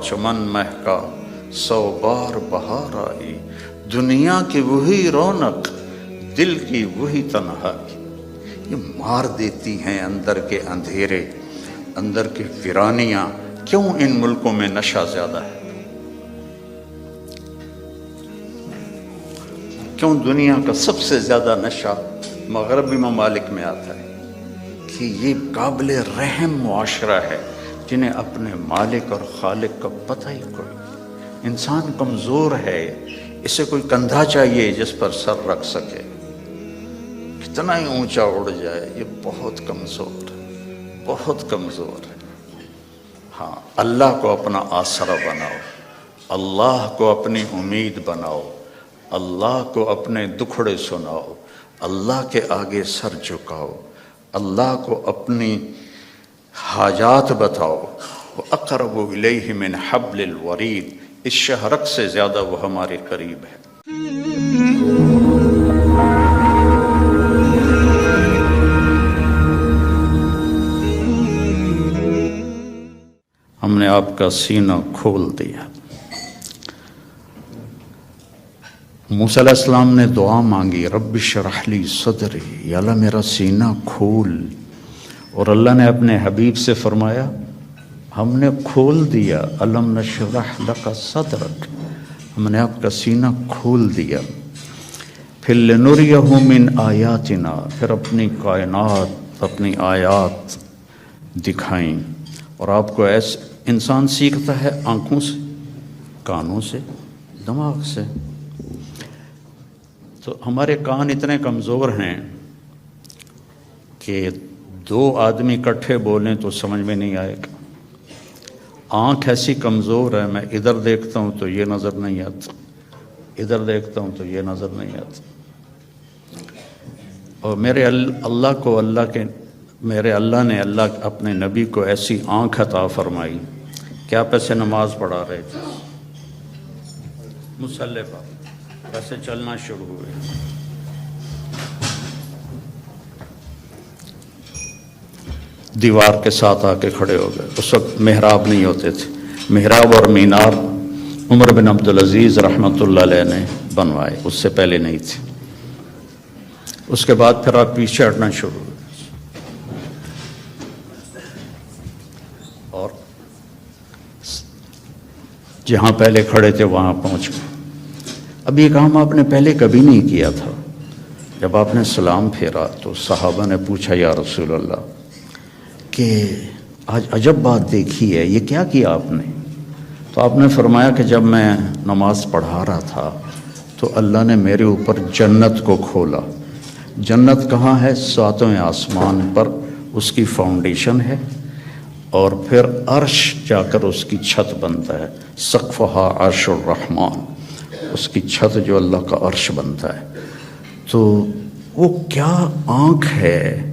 چمن مہکا 100 بار بہار آئی، دنیا کی وہی رونق، دل کی وہی تنہائی، یہ مار دیتی ہیں اندر کے اندھیرے، اندر کی ویرانیاں۔ کیوں ان ملکوں میں نشہ زیادہ ہے؟ کیوں دنیا کا سب سے زیادہ نشہ مغربی ممالک میں آتا ہے؟ کہ یہ قابل رحم معاشرہ ہے جنہیں اپنے مالک اور خالق کا پتہ ہی کوئی۔ انسان کمزور ہے، اسے کوئی کندھا چاہیے جس پر سر رکھ سکے، کتنا ہی اونچا اڑ جائے، یہ بہت کمزور ہے، بہت کمزور ہے۔ ہاں، اللہ کو اپنا آسرا بناؤ، اللہ کو اپنی امید بناؤ، اللہ کو اپنے دکھڑے سناؤ، اللہ کے آگے سر جھکاؤ، اللہ کو اپنی حاجات بتاؤ۔ وَأَقْرَبُ إِلَيْهِ مِنْ حَبْلِ الْوَرِيدِ، اس شہرک سے زیادہ وہ ہمارے قریب ہے۔ ہم نے آپ کا سینہ کھول دیا۔ موسیٰ علیہ السلام نے دعا مانگی، رب اشرح لی صدری، یا اللہ میرا سینہ کھول، اور اللہ نے اپنے حبیب سے فرمایا ہم نے کھول دیا، الم نشرح لک صدرک، ہم نے آپ کا سینہ کھول دیا۔ پھر لنریہ من آیاتنا، پھر اپنی کائنات، اپنی آیات دکھائیں۔ اور آپ کو ایسے انسان سیکھتا ہے آنکھوں سے، کانوں سے، دماغ سے۔ تو ہمارے کان اتنے کمزور ہیں کہ 2 آدمی اکٹھے بولیں تو سمجھ میں نہیں آئے گا۔ آنکھ ایسی کمزور ہے، میں ادھر دیکھتا ہوں تو یہ نظر نہیں آتا، ادھر دیکھتا ہوں تو یہ نظر نہیں آتا۔ اور میرے اللہ نے اپنے نبی کو ایسی آنکھ عطا فرمائی کہ آپ ایسے نماز پڑھا رہے تھے، مصلی پر ویسے چلنا شروع ہوئے، دیوار کے ساتھ آ کے کھڑے ہو گئے۔ اس وقت محراب نہیں ہوتے تھے، محراب اور مینار عمر بن عبدالعزیز رحمۃ اللہ علیہ نے بنوائے، اس سے پہلے نہیں تھے۔ اس کے بعد پھر آپ پیچھے ہٹنا شروع ہوئے اور جہاں پہلے کھڑے تھے وہاں پہنچ گئے۔ اب یہ کام آپ نے پہلے کبھی نہیں کیا تھا۔ جب آپ نے سلام پھیرا تو صحابہ نے پوچھا یا رسول اللہ کہ آج عجب بات دیکھی ہے، یہ کیا کیا آپ نے؟ تو آپ نے فرمایا کہ جب میں نماز پڑھا رہا تھا تو اللہ نے میرے اوپر جنت کو کھولا۔ جنت کہاں ہے؟ 7ویں آسمان پر اس کی فاؤنڈیشن ہے، اور پھر عرش جا کر اس کی چھت بنتا ہے، سقفہا عرش الرحمن، اس کی چھت جو اللہ کا عرش بنتا ہے۔ تو وہ کیا آنکھ ہے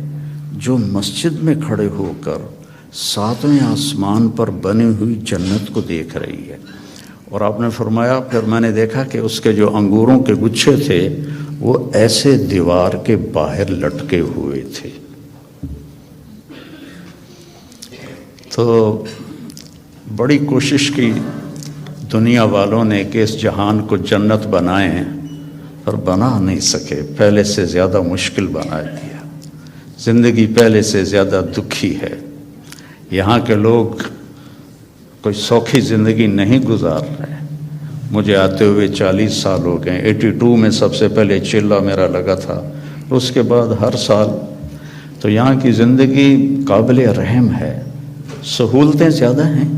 جو مسجد میں کھڑے ہو کر 7ویں آسمان پر بنی ہوئی جنت کو دیکھ رہی ہے۔ اور آپ نے فرمایا پھر میں نے دیکھا کہ اس کے جو انگوروں کے گچھے تھے وہ ایسے دیوار کے باہر لٹکے ہوئے تھے۔ تو بڑی کوشش کی دنیا والوں نے کہ اس جہان کو جنت بنائیں، پر بنا نہیں سکے، پہلے سے زیادہ مشکل بنا دیا۔ زندگی پہلے سے زیادہ دکھی ہے۔ یہاں کے لوگ کوئی سوکھی زندگی نہیں گزار رہے۔ مجھے آتے ہوئے 40 سال ہو گئے۔ 82 میں سب سے پہلے چلہ میرا لگا تھا، اس کے بعد ہر سال۔ تو یہاں کی زندگی قابل رحم ہے، سہولتیں زیادہ ہیں،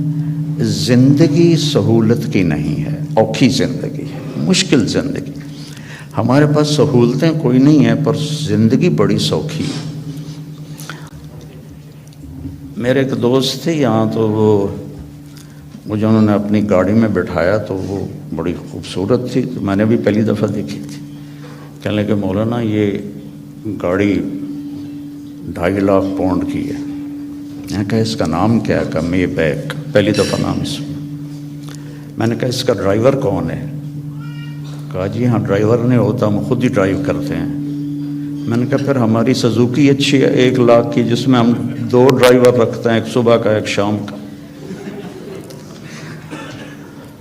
زندگی سہولت کی نہیں ہے، اوکھی زندگی ہے، مشکل زندگی۔ ہمارے پاس سہولتیں کوئی نہیں ہیں پر زندگی بڑی سوکھی ہے۔ میرے ایک دوست تھے یہاں، تو وہ مجھے انہوں نے اپنی گاڑی میں بٹھایا تو وہ بڑی خوبصورت تھی، تو میں نے بھی پہلی دفعہ دیکھی تھی۔ کہنے لگے مولانا یہ گاڑی 2.5 لاکھ پاؤنڈ کی ہے۔ میں نے کہا اس کا نام کیا ہے؟ کہا مے بیک، پہلی دفعہ نام سنا۔ میں نے کہا اس کا ڈرائیور کون ہے؟ کہا جی ہاں ڈرائیور نہیں ہوتا، ہم خود ہی ڈرائیو کرتے ہیں۔ میں نے کہا پھر ہماری سزوکی اچھی ہے 1 لاکھ کی، جس میں ہم 2 ڈرائیور رکھتے ہیں، ایک صبح کا ایک شام کا۔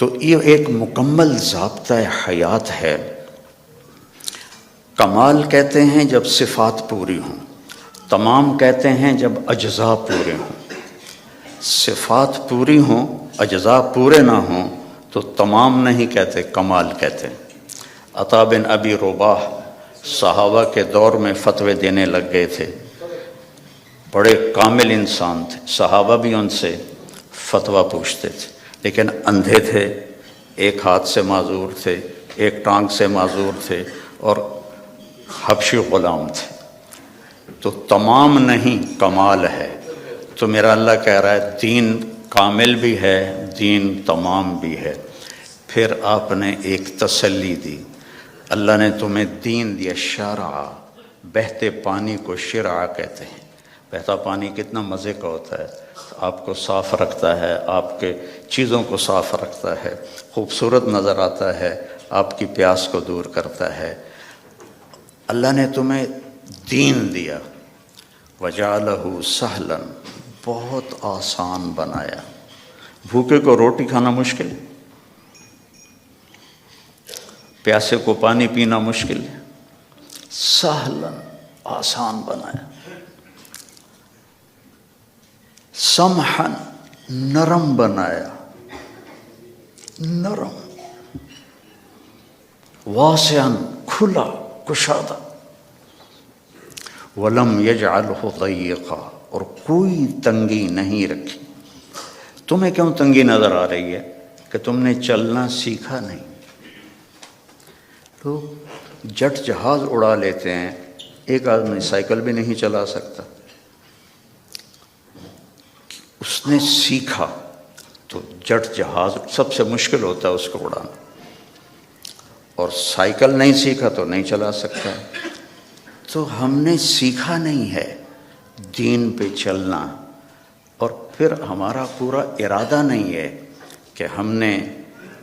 تو یہ ایک مکمل ضابطہ حیات ہے۔ کمال کہتے ہیں جب صفات پوری ہوں، تمام کہتے ہیں جب اجزاء پورے ہوں۔ صفات پوری ہوں، اجزاء پورے نہ ہوں تو تمام نہیں کہتے، کمال کہتے ہیں۔ عطا بن ابی رباح صحابہ کے دور میں فتوے دینے لگ گئے تھے، بڑے کامل انسان تھے، صحابہ بھی ان سے فتویٰ پوچھتے تھے، لیکن اندھے تھے، ایک ہاتھ سے معذور تھے، ایک ٹانگ سے معذور تھے، اور حبشی غلام تھے۔ تو تمام نہیں، کمال ہے۔ تو میرا اللہ کہہ رہا ہے دین کامل بھی ہے، دین تمام بھی ہے۔ پھر آپ نے ایک تسلی دی، اللہ نے تمہیں دین دیا، شرع، بہتے پانی کو شرع کہتے ہیں۔ بہتا پانی کتنا مزے کا ہوتا ہے، آپ کو صاف رکھتا ہے، آپ کے چیزوں کو صاف رکھتا ہے، خوبصورت نظر آتا ہے، آپ کی پیاس کو دور کرتا ہے۔ اللہ نے تمہیں دین دیا، وَجَعَلَهُ سَهْلًا، بہت آسان بنایا۔ بھوکے کو روٹی کھانا مشکل ہے، پیاسے کو پانی پینا مشکل ہے، سہلاً، آسان بنایا۔ سمحن، نرم بنایا، نرم۔ واسعاً، کھلا، کشادہ۔ ولم یجعلہ ضیقا، اور کوئی تنگی نہیں رکھی۔ تمہیں کیوں تنگی نظر آ رہی ہے کہ تم نے چلنا سیکھا نہیں؟ لوگ جٹ جہاز اڑا لیتے ہیں، ایک آدمی سائیکل بھی نہیں چلا سکتا۔ اس نے سیکھا تو جٹ جہاز سب سے مشکل ہوتا ہے اس کو اڑانا، اور سائیکل نہیں سیکھا تو نہیں چلا سکتا۔ تو ہم نے سیکھا نہیں ہے دین پہ چلنا، اور پھر ہمارا پورا ارادہ نہیں ہے کہ ہم نے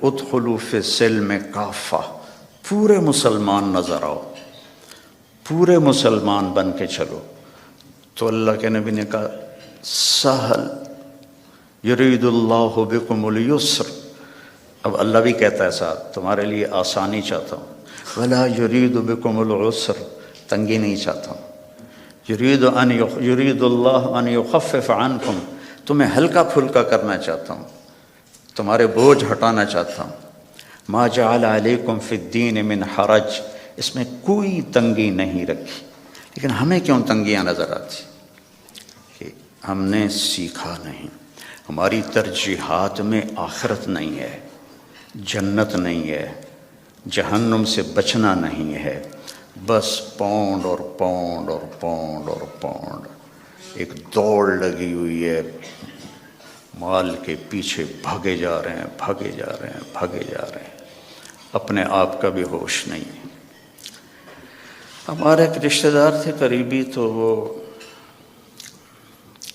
ادخلوا فی السلم کافہ، پورے مسلمان نظر آؤ، پورے مسلمان بن کے چلو۔ تو اللہ کے نبی نے کہا سہل، یرید اللہ بکم الیسر۔ اب اللہ بھی کہتا ہے ساتھ، تمہارے لیے آسانی چاہتا ہوں، ولا یرید بکم العسر، تنگی نہیں چاہتا ہوں۔ یرید اللہ ان یخفف عنکم، تمہیں ہلکا پھلکا کرنا چاہتا ہوں، تمہارے بوجھ ہٹانا چاہتا ہوں۔ ما جعل علیکم فی الدین من حرج، اس میں کوئی تنگی نہیں رکھی۔ لیکن ہمیں کیوں تنگیاں نظر آتی؟ کہ ہم نے سیکھا نہیں، ہماری ترجیحات میں آخرت نہیں ہے، جنت نہیں ہے، جہنم سے بچنا نہیں ہے، بس پاؤنڈ اور پاؤنڈ اور پاؤنڈ اور پاؤنڈ، ایک دوڑ لگی ہوئی ہے، مال کے پیچھے بھاگے جا رہے ہیں، بھاگے جا رہے ہیں، بھاگے جا رہے ہیں، اپنے آپ کا بھی ہوش نہیں ہے۔ ہمارے ایک رشتہ دار تھے قریبی، تو وہ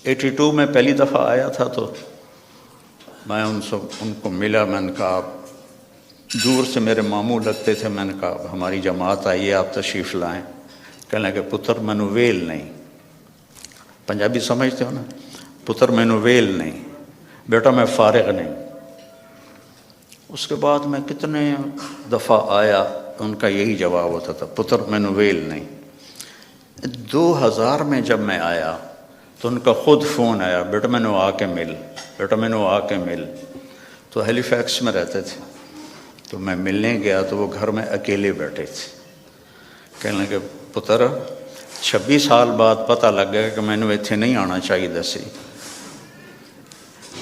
82 میں پہلی دفعہ آیا تھا، تو میں ان کو ملا، میں نے کہا، دور سے میرے ماموں لگتے تھے، میں نے کہا ہماری جماعت آئی ہے، آپ تشریف لائیں۔ کہنے لگے پتر مینو ویل نہیں، پنجابی سمجھتے ہو نا، پتر مینو ویل نہیں، بیٹا میں فارغ نہیں۔ اس کے بعد میں کتنے دفعہ آیا، ان کا یہی جواب ہوتا تھا، پتر مینو ویل نہیں۔ 2000 میں جب میں آیا تو ان کا خود فون آیا، بیٹا مینو آ کے مل، بیٹا مینو آ کے مل۔ تو ہیلی فیکس میں رہتے تھے، تو میں ملنے گیا تو وہ گھر میں اکیلے بیٹھے تھے۔ کہنے لگے پتر 26 سال بعد پتہ لگ گیا کہ میں نے اتنے نہیں آنا چاہیے دسی۔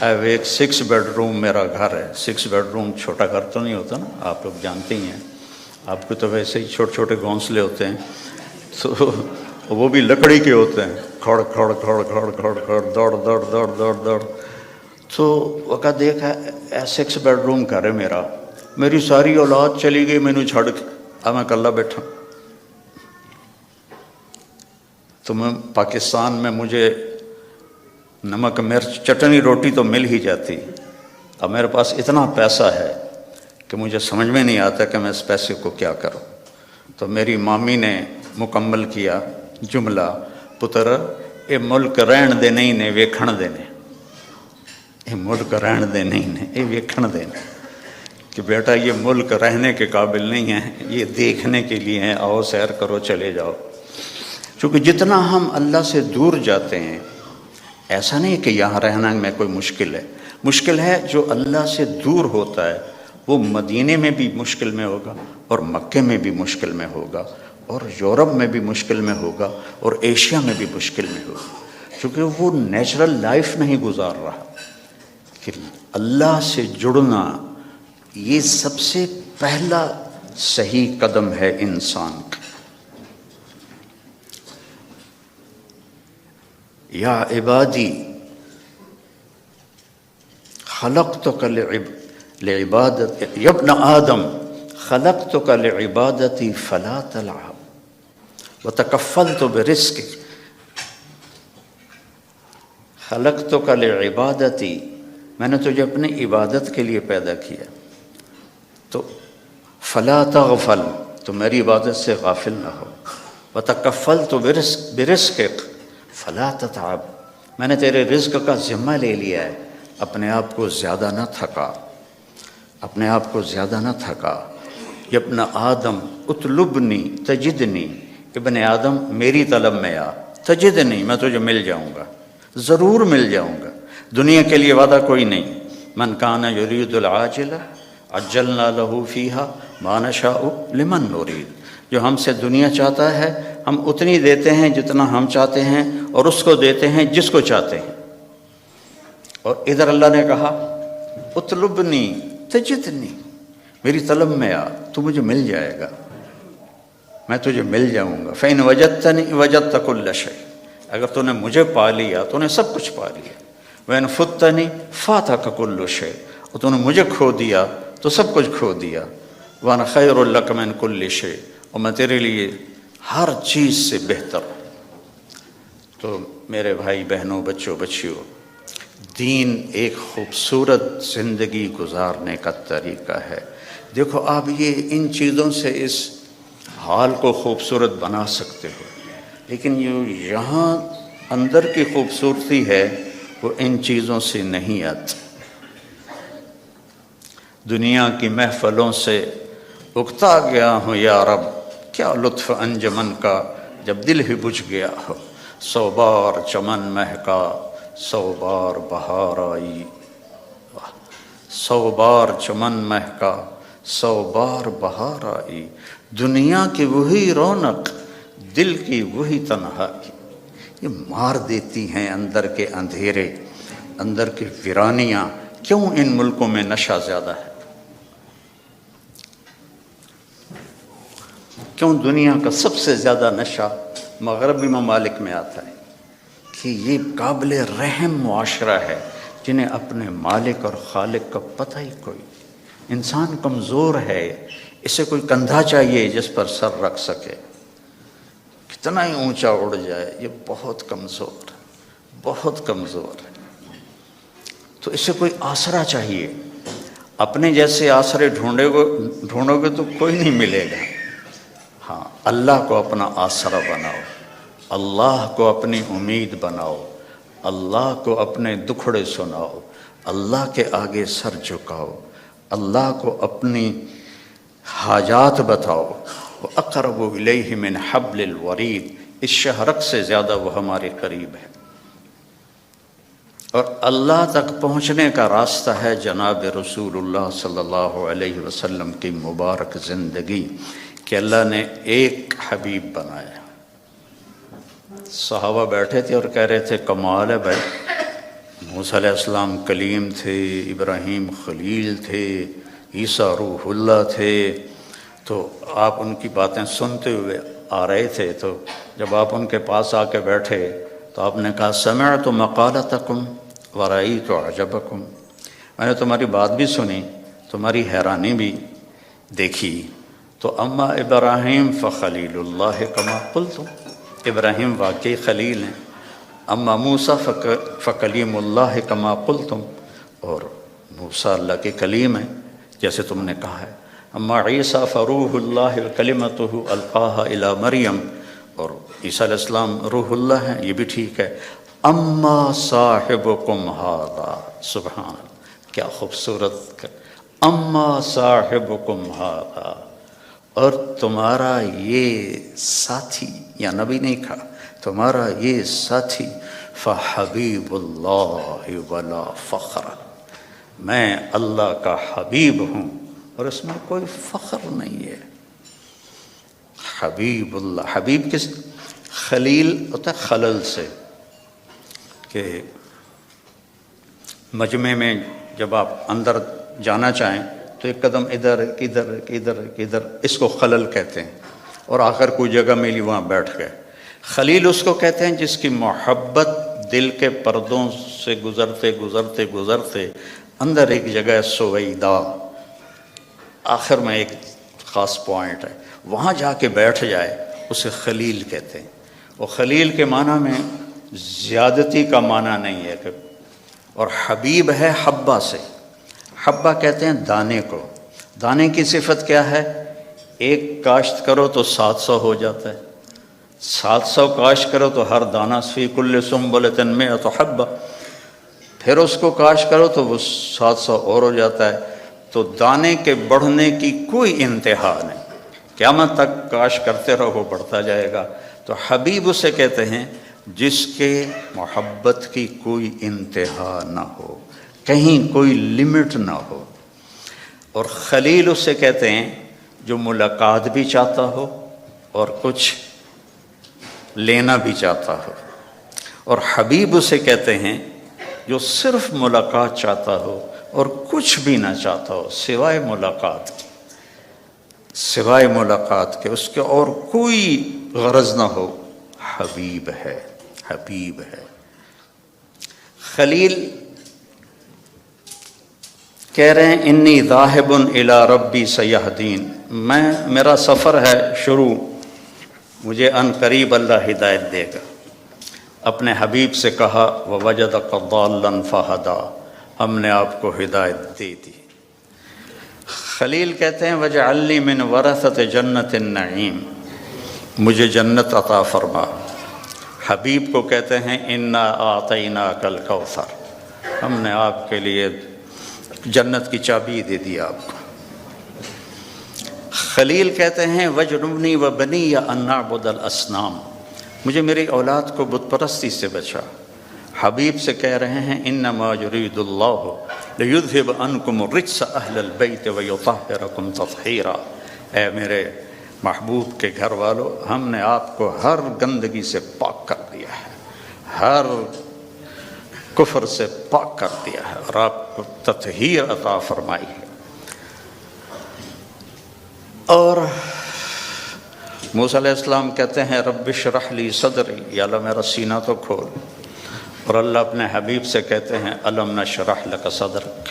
ایک 6 بیڈ روم میرا گھر ہے، 6 بیڈ روم چھوٹا گھر تو نہیں ہوتا نا، آپ لوگ جانتے ہی ہیں، آپ کو تو ویسے ہی چھوٹے چھوٹے گھونسلے ہوتے ہیں، تو وہ بھی لکڑی کے ہوتے ہیں، کھڑ کھڑ کھڑ کھڑ کھڑ کھڑ، دوڑ دوڑ دوڑ دوڑ دوڑ۔ تو وقت دیکھا 6 بیڈ روم گھر ہے میرا، میری ساری اولاد چلی گئی مینو چھڑ کے، اب میں کلا بیٹھا۔ تو میں پاکستان میں مجھے نمک مرچ چٹنی روٹی تو مل ہی جاتی، اب میرے پاس اتنا پیسہ ہے کہ مجھے سمجھ میں نہیں آتا کہ میں اس پیسے کو کیا کروں۔ تو میری مامی نے مکمل کیا جملہ، پتر اے ملک رہن دے نہیں نے ویکھن دے نے، اے ملک رہن دے نہیں نے، اے ویکھن دے نے۔ کہ بیٹا یہ ملک رہنے کے قابل نہیں ہے، یہ دیکھنے کے لیے ہیں، آؤ سیر کرو چلے جاؤ۔ چونکہ جتنا ہم اللہ سے دور جاتے ہیں، ایسا نہیں کہ یہاں رہنا میں کوئی مشکل ہے، مشکل ہے جو اللہ سے دور ہوتا ہے وہ مدینے میں بھی مشکل میں ہوگا، اور مکے میں بھی مشکل میں ہوگا، اور یورپ میں بھی مشکل میں ہوگا، اور ایشیا میں بھی مشکل میں ہوگا، چونکہ وہ نیچرل لائف نہیں گزار رہا۔ کہ اللہ سے جڑنا یہ سب سے پہلا صحیح قدم ہے انسان کا۔ یا عبادی خلقتک لعبادت یا ابن آدم خلقتک لعبادتی فلا تلعب وتکفلت برزقک۔ خلقتک لعبادتی، میں نے تجھے اپنی عبادت کے لیے پیدا کیا، تو فلا تغفل، تو میری عبادت سے غافل نہ ہو، وتکفلت برزقک فلا تتعب، میں نے تیرے رزق کا ذمہ لے لیا ہے، اپنے آپ کو زیادہ نہ تھکا، اپنے آپ کو زیادہ نہ تھکا۔ یا ابن آدم اطلبنی تجدنی، ابن آدم میری طلب میں آ، تجدنی، میں تجھے مل جاؤں گا، ضرور مل جاؤں گا۔ دنیا کے لیے وعدہ کوئی نہیں۔ من کان یرید العاجلہ عجلنا لہ فیہا ما نشاء لمن نرید، جو ہم سے دنیا چاہتا ہے ہم اتنی دیتے ہیں جتنا ہم چاہتے ہیں، اور اس کو دیتے ہیں جس کو چاہتے ہیں۔ اور ادھر اللہ نے کہا اطلبنی تجدنی، میری طلب میں آ، تو مجھے مل جائے گا، میں تجھے مل جاؤں گا۔ فإن وجدتنی وجدت کل شیء، اگر تو نے مجھے پا لیا تو نے سب کچھ پا لیا۔ وإن فتنی فاتک کل شیء، اور تو نے مجھے کھو دیا تو سب کچھ کھو دیا۔ وأنا خیر لک من کل شیء، اور میں تیرے لیے ہر چیز سے بہتر ہوں۔ تو میرے بھائی بہنوں، بچوں بچیوں، دین ایک خوبصورت زندگی گزارنے کا طریقہ ہے۔ دیکھو آپ یہ ان چیزوں سے اس حال کو خوبصورت بنا سکتے ہو، لیکن یہاں اندر کی خوبصورتی ہے وہ ان چیزوں سے نہیں آتی۔ دنیا کی محفلوں سے اکتا گیا ہوں یا رب، کیا لطف انجمن کا جب دل ہی بجھ گیا ہو۔ 100 بار چمن مہکا 100 بار بہار آئی، 100 بار چمن مہکا 100 بار بہار آئی، دنیا کی وہی رونق دل کی وہی تنہائی، یہ مار دیتی ہیں اندر کے اندھیرے، اندر کی ویرانیاں۔ کیوں ان ملکوں میں نشہ زیادہ ہے؟ کیوں دنیا کا سب سے زیادہ نشہ مغربی ممالک میں آتا ہے؟ کہ یہ قابل رحم معاشرہ ہے جنہیں اپنے مالک اور خالق کا پتہ ہی کوئی۔ انسان کمزور ہے، اسے کوئی کندھا چاہیے جس پر سر رکھ سکے، کتنا ہی اونچا اڑ جائے، یہ بہت کمزور ہے، بہت کمزور ہے۔ تو اسے کوئی آسرا چاہیے، اپنے جیسے آسرے ڈھونڈو گے تو کوئی نہیں ملے گا۔ ہاں، اللہ کو اپنا آسرا بناؤ، اللہ کو اپنی امید بناؤ، اللہ کو اپنے دکھڑے سناؤ، اللہ کے آگے سر جھکاؤ، اللہ کو اپنی حاجات بتاؤ۔ وَأَقْرَبُ إِلَيْهِ مِنْ حَبْلِ الْوَرِيدِ، اس شہرک سے زیادہ وہ ہمارے قریب ہے۔ اور اللہ تک پہنچنے کا راستہ ہے جناب رسول اللہ صلی اللہ علیہ وسلم کی مبارک زندگی، کہ اللہ نے ایک حبیب بنایا۔ صحابہ بیٹھے تھے اور کہہ رہے تھے کمال ہے بھائی، موسیٰ علیہ السلام کلیم تھے، ابراہیم خلیل تھے، عیسیٰ روح اللہ تھے، تو آپ ان کی باتیں سنتے ہوئے آ رہے تھے، تو جب آپ ان کے پاس آ کے بیٹھے تو آپ نے کہا سمعت مقالتکم ورأیت عجبکم، میں نے تمہاری بات بھی سنی، تمہاری حیرانی بھی دیکھی۔ تو اما ابراہیم فخلیل اللہ کما قلتم، ابراہیم واقعی خلیل ہیں۔ اما موسیٰ فکلیم اللہ کما قلتم، اور موسیٰ اللہ کے کلیم ہیں جیسے تم نے کہا ہے۔ اما عیسیٰ فروح اللہ کلمتہ القاہا الی مریم، اور عیسیٰ علیہ السلام روح اللہ ہیں، یہ بھی ٹھیک ہے۔ اما صاحبکم ھذا، سبحان اللہ، کیا خوبصورت۔ اما صاحبکم ھذا، اور تمہارا یہ ساتھی، یا نبی نہیں کہا، تمہارا یہ ساتھی فحبیب اللہ ولا فخر، میں اللہ کا حبیب ہوں اور اس میں کوئی فخر نہیں ہے۔ حبیب اللہ، حبیب کس، خلیل ہوتا ہے خلل سے، کہ مجمع میں جب آپ اندر جانا چاہیں تو ایک قدم ادھر ادھر ادھر ادھر، اس کو خلل کہتے ہیں، اور آخر کوئی جگہ ملی وہاں بیٹھ گئے۔ خلیل اس کو کہتے ہیں جس کی محبت دل کے پردوں سے گزرتے گزرتے گزرتے اندر ایک جگہ سویدہ، آخر میں ایک خاص پوائنٹ ہے، وہاں جا کے بیٹھ جائے، اسے خلیل کہتے ہیں۔ اور خلیل کے معنی میں زیادتی کا معنی نہیں ہے، اور حبیب ہے حبہ سے، حبہ کہتے ہیں دانے کو۔ دانے کی صفت کیا ہے؟ ایک کاشت کرو تو 700 ہو جاتا ہے، 700 کاشت کرو تو ہر دانہ فی کل سنبلۃ 100 حبہ، پھر اس کو کاشت کرو تو وہ 700 اور ہو جاتا ہے۔ تو دانے کے بڑھنے کی کوئی انتہا نہیں، قیامت تک کاشت کرتے رہو وہ بڑھتا جائے گا۔ تو حبیب اسے کہتے ہیں جس کے محبت کی کوئی انتہا نہ ہو، کہیں کوئی لمٹ نہ ہو۔ اور خلیل اسے کہتے ہیں جو ملاقات بھی چاہتا ہو اور کچھ لینا بھی چاہتا ہو، اور حبیب اسے کہتے ہیں جو صرف ملاقات چاہتا ہو اور کچھ بھی نہ چاہتا ہو سوائے ملاقات کی، سوائے ملاقات کے، اس کے اور کوئی غرض نہ ہو، حبیب ہے، حبیب ہے۔ خلیل کہہ رہے ہیں انی ذاہب الی ربی سیہدین، میرا سفر ہے شروع، مجھے ان قریب اللہ ہدایت دے گا۔ اپنے حبیب سے کہا ووجدک ضالا فہدی، ہم نے آپ کو ہدایت دے دی۔ خلیل کہتے ہیں وجعلنی من ورثۃ جنت النعیم، مجھے جنت عطا فرما۔ حبیب کو کہتے ہیں انا اعطیناک الکوثر، ہم نے آپ کے لیے جنت کی چابی دے دی آپ کو۔ خلیل کہتے ہیں وجنبنی وبنی ان نعبد الاصنام، مجھے میری اولاد کو بت پرستی سے بچا۔ حبیب سے کہہ رہے ہیں انما یرید اللہ لیذھب عنکم الرجس اہل البیت ویطہرکم تطہیرا، اے میرے محبوب کے گھر والو، ہم نے آپ کو ہر گندگی سے پاک کر دیا ہے، ہر کفر سے پاک کر دیا ہے، اور آپ کو تطہیر عطا فرمائی ہے۔ اور موسیٰ علیہ السلام کہتے ہیں رب اشرح لی صدری، یا اللہ میرا سینہ تو کھول، اور اللہ اپنے حبیب سے کہتے ہیں الم نشرح لک صدرک۔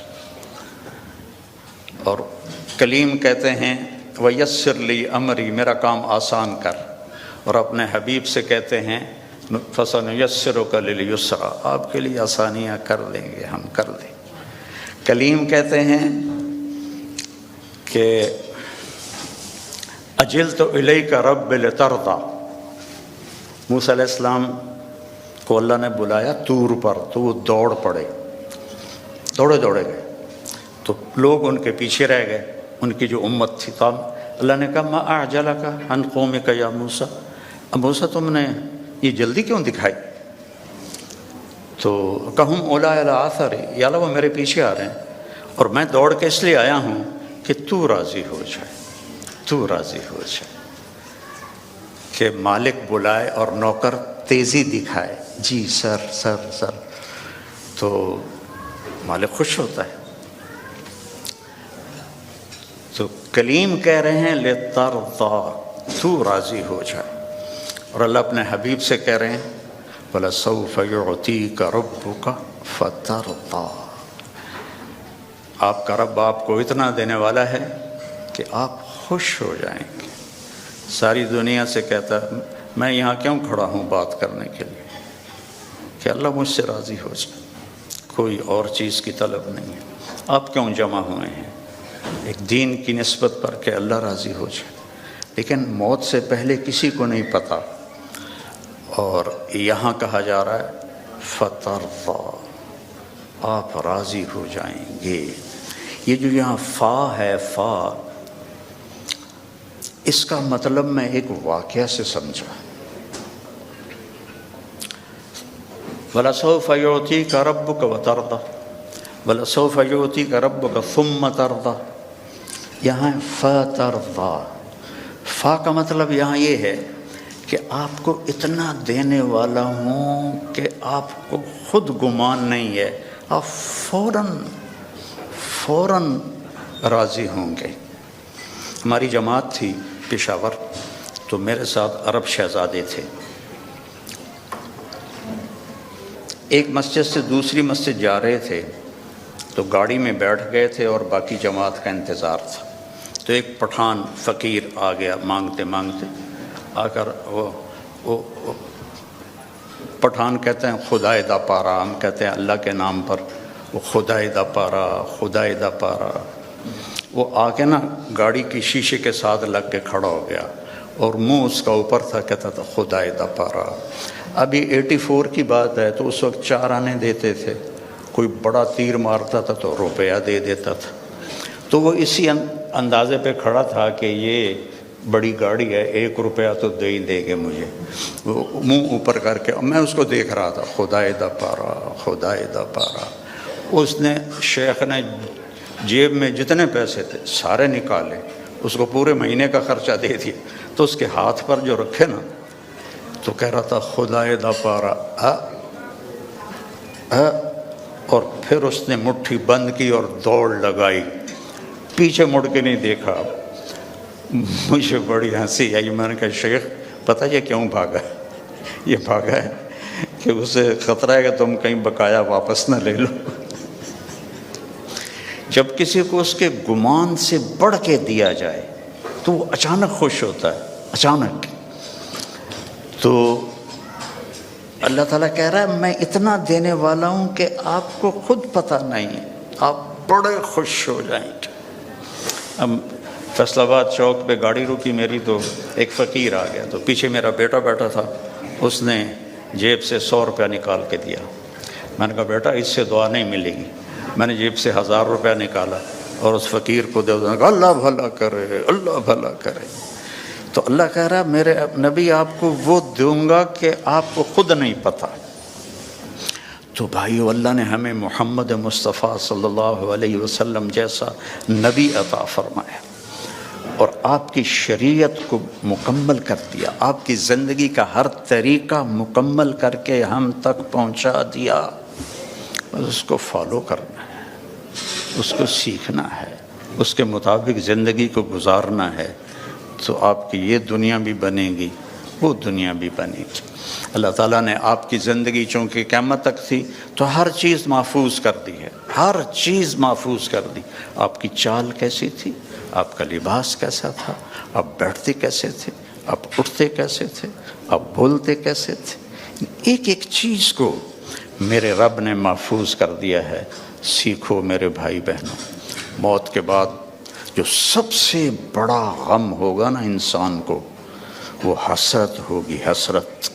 اور کلیم کہتے ہیں ویسر لی امری، میرا کام آسان کر، اور اپنے حبیب سے کہتے ہیں فسنیسرک للیسرا، آپ کے لیے آسانیاں کر دیں گے، ہم کر دیں گے۔ کلیم کہتے ہیں کہ اجلت الیک رب لترضی، موسیٰ علیہ السلام کو اللہ نے بلایا طور پر، تو وہ دوڑ پڑے، دوڑے دوڑے گئے، تو لوگ ان کے پیچھے رہ گئے، ان کی جو امت تھی۔ تم اللہ نے کہا ما اعجلک عن قومک یا موسیٰ، اب موسیٰ تم نے یہ جلدی کیوں دکھائی؟ تو کہم اولیٰ علی آثری، یا اللہ وہ میرے پیچھے آ رہے ہیں، اور میں دوڑ کے اس لیے آیا ہوں کہ تو راضی ہو جائے، تو راضی ہو جائے، کہ مالک بلائے اور نوکر تیزی دکھائے، جی سر سر سر، تو مالک خوش ہوتا ہے۔ تو کلیم کہہ رہے ہیں لترضی، تو راضی ہو جائے، اور اللہ اپنے حبیب سے کہہ رہے ہیں وَلَسَوْفَ يُعْطِيكَ رَبُّكَ فَتَرْضَىٰ، آپ کا رب آپ کو اتنا دینے والا ہے کہ آپ خوش ہو جائیں گے۔ ساری دنیا سے کہتا ہے میں یہاں کیوں کھڑا ہوں بات کرنے کے لیے، کہ اللہ مجھ سے راضی ہو جائے، کوئی اور چیز کی طلب نہیں ہے۔ آپ کیوں جمع ہوئے ہیں؟ ایک دین کی نسبت پر کہ اللہ راضی ہو جائے، لیکن موت سے پہلے کسی کو نہیں پتہ، اور یہاں کہا جا رہا ہے فترضیٰ، آپ راضی ہو جائیں گے۔ یہ جو یہاں فا ہے، فا، اس کا مطلب میں ایک واقعہ سے سمجھا۔ وَلَسَوْفَ يُعْطِيكَ رَبُّكَ وَتَرْضَى وَلَسَوْفَ يُعْطِيكَ رَبُّكَ ثُمَّ تَرْضَى، یہاں فَتَرْضَى، فا کا مطلب یہاں یہ ہے کہ آپ کو اتنا دینے والا ہوں کہ آپ کو خود گمان نہیں ہے، آپ فوراً راضی ہوں گے۔ ہماری جماعت تھی پشاور، تو میرے ساتھ عرب شہزادے تھے۔ ایک مسجد سے دوسری مسجد جا رہے تھے تو گاڑی میں بیٹھ گئے تھے اور باقی جماعت کا انتظار تھا۔ تو ایک پٹھان فقیر آ گیا مانگتے مانگتے، آ کر وہ پٹھان کہتے ہیں خدائے دا پارا، ہم کہتے ہیں اللہ کے نام پر، وہ خدائے دا پارا، خدائے دا پارا، وہ آ کے نا گاڑی کی شیشے کے ساتھ لگ کے کھڑا ہو گیا اور منہ اس کا اوپر تھا، کہتا تھا خدائے دا پارا۔ ابھی 84 کی بات ہے، تو اس وقت 4 آنے دیتے تھے، کوئی بڑا تیر مارتا تھا تو روپیہ دے دیتا تھا۔ تو وہ اسی اندازے پہ کھڑا تھا کہ یہ بڑی گاڑی ہے، 1 روپیہ تو دے ہی دے گے مجھے، وہ منہ اوپر کر کے، میں اس کو دیکھ رہا تھا، خدائے دا پارا، خدائے دا پارا۔ اس نے، شیخ نے جیب میں جتنے پیسے تھے سارے نکالے، اس کو پورے مہینے کا خرچہ دے دیا، تو اس کے ہاتھ پر جو رکھے نا تو کہہ رہا تھا خدائے دا پارا، اور پھر اس نے مٹھی بند کی اور دوڑ لگائی، پیچھے مڑ کے نہیں دیکھا۔ مجھے بڑی ہنسی آئی، میں نے کہا شیخ پتہ یہ کیوں بھاگا ہے؟ یہ بھاگا ہے کہ اسے خطرہ ہے کہ تم کہیں بقایا واپس نہ لے لو۔ جب کسی کو اس کے گمان سے بڑھ کے دیا جائے تو وہ اچانک خوش ہوتا ہے، اچانک۔ تو اللہ تعالیٰ کہہ رہا ہے میں اتنا دینے والا ہوں کہ آپ کو خود پتہ نہیں ہے، آپ بڑے خوش ہو جائیں گے۔ اب فیصل آباد چوک پہ گاڑی روکی میری، تو ایک فقیر آ گیا، تو پیچھے میرا بیٹا بیٹھا تھا، اس نے جیب سے 100 روپیہ نکال کے دیا۔ میں نے کہا بیٹا اس سے دعا نہیں ملے گی۔ میں نے جیب سے 1000 روپیہ نکالا اور اس فقیر کو دے دیا، اللہ بھلا کرے، اللہ بھلا کرے۔ تو اللہ کہہ رہا ہے میرے نبی آپ کو وہ دوں گا کہ آپ کو خود نہیں پتہ۔ تو بھائیو، اللہ نے ہمیں محمد مصطفیٰ صلی اللہ علیہ وسلم جیسا نبی عطا فرمایا اور آپ کی شریعت کو مکمل کر دیا، آپ کی زندگی کا ہر طریقہ مکمل کر کے ہم تک پہنچا دیا۔ بس اس کو فالو کرنا ہے، اس کو سیکھنا ہے، اس کے مطابق زندگی کو گزارنا ہے، تو آپ کی یہ دنیا بھی بنے گی، وہ دنیا بھی بنے گی۔ اللہ تعالیٰ نے آپ کی زندگی چونکہ قیامت تک تھی تو ہر چیز محفوظ کر دی ہے، ہر چیز محفوظ کر دی۔ آپ کی چال کیسی تھی، آپ کا لباس کیسا تھا، آپ بیٹھتے کیسے تھے، آپ اٹھتے کیسے تھے، آپ بولتے کیسے تھے، ایک ایک چیز کو میرے رب نے محفوظ کر دیا ہے۔ سیکھو میرے بھائی بہنوں، موت کے بعد جو سب سے بڑا غم ہوگا نا انسان کو، وہ حسرت ہوگی، حسرت۔